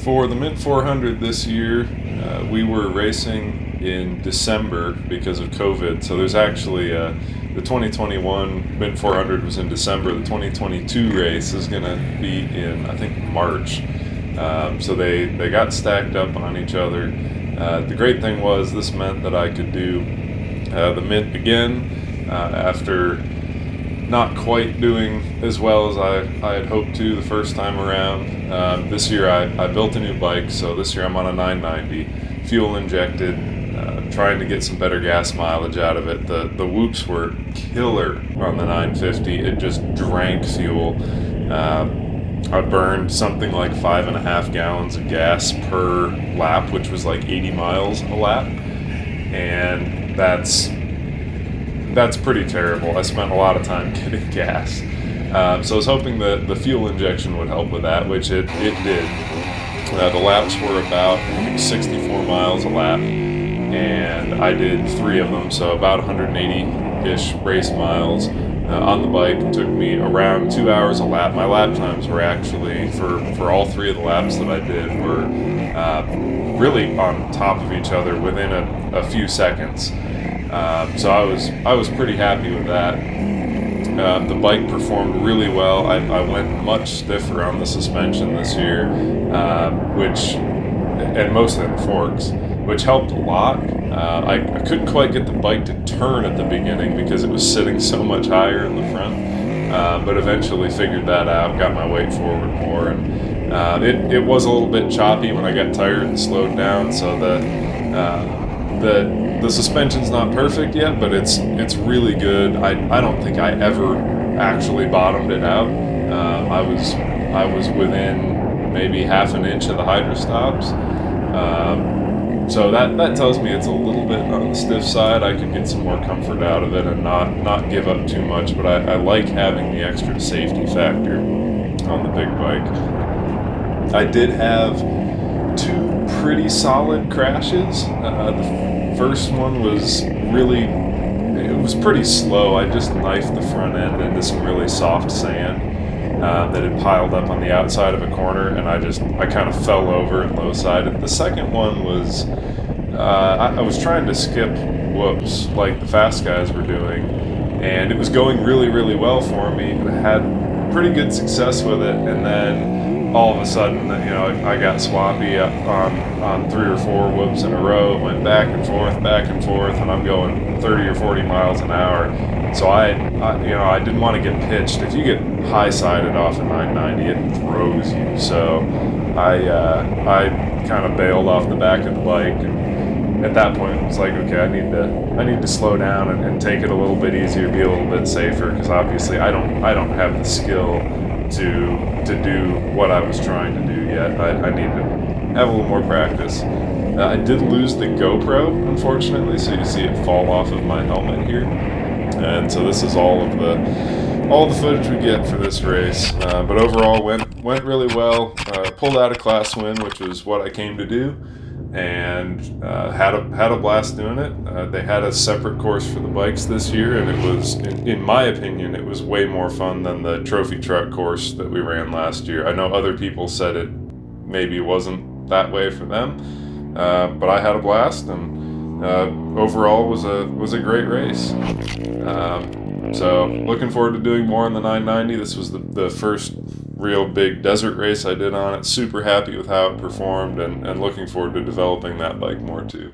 For the Mint 400 this year, we were racing in December because of COVID. So there's actually the 2021 Mint 400 was in December. The 2022 race is going to be in, I think, March. So they got stacked up on each other. The great thing was this meant that I could do the Mint again after not quite doing as well as I had hoped to the first time around. This year I built a new bike, so this year I'm on a 990, fuel injected, trying to get some better gas mileage out of it. The whoops were killer on the 950. It just drank fuel. I burned something like 5.5 gallons of gas per lap, which was like 80 miles a lap, and that's pretty terrible. I spent a lot of time getting gas. So I was hoping that the fuel injection would help with that, which it did. The laps were about 64 miles a lap, and I did 3 of them, so about 180-ish race miles on the bike. It took me around 2 hours a lap. My lap times were actually, for all 3 of the laps that I did, were really on top of each other within a few seconds. So I was pretty happy with that. The bike performed really well. I went much stiffer on the suspension this year, and mostly on the forks, which helped a lot. I couldn't quite get the bike to turn at the beginning because it was sitting so much higher in the front, but eventually figured that out, got my weight forward more, and it was a little bit choppy when I got tired and slowed down, so the suspension's not perfect yet, but it's really good. I don't think I ever actually bottomed it out. I was within maybe half an inch of the hydro stops. So that tells me it's a little bit on the stiff side. I could get some more comfort out of it and not give up too much, but I like having the extra safety factor on the big bike. I did have 2 pretty solid crashes. The first one was pretty slow. I just knifed the front end into some really soft sand that had piled up on the outside of a corner, and I kind of fell over and low-sided. The second one was I was trying to skip whoops like the fast guys were doing, and it was going really, really well for me. I had pretty good success with it, and then all of a sudden, I got sloppy on 3 or 4 whoops in a row. It went back and forth, and I'm going 30 or 40 miles an hour. So I didn't want to get pitched. If you get high-sided off a 990, it throws you. So I kind of bailed off the back of the bike, and at that point it was like, okay, I need to slow down and take it a little bit easier, be a little bit safer, because obviously I don't have the skill to do what I was trying to do yet. I need to have a little more practice. I did lose the GoPro, unfortunately, so you see it fall off of my helmet here. And so this is all the footage we get for this race. But overall, went really well. Pulled out a class win, which was what I came to do, and had a blast doing it. They had a separate course for the bikes this year, and it was, in my opinion, it was way more fun than the trophy truck course that we ran last year. I know other people said it maybe wasn't that way for them, but I had a blast, and overall was a great race. So looking forward to doing more on the 990. This was the first real big desert race I did on it. Super happy with how it performed, and looking forward to developing that bike more too.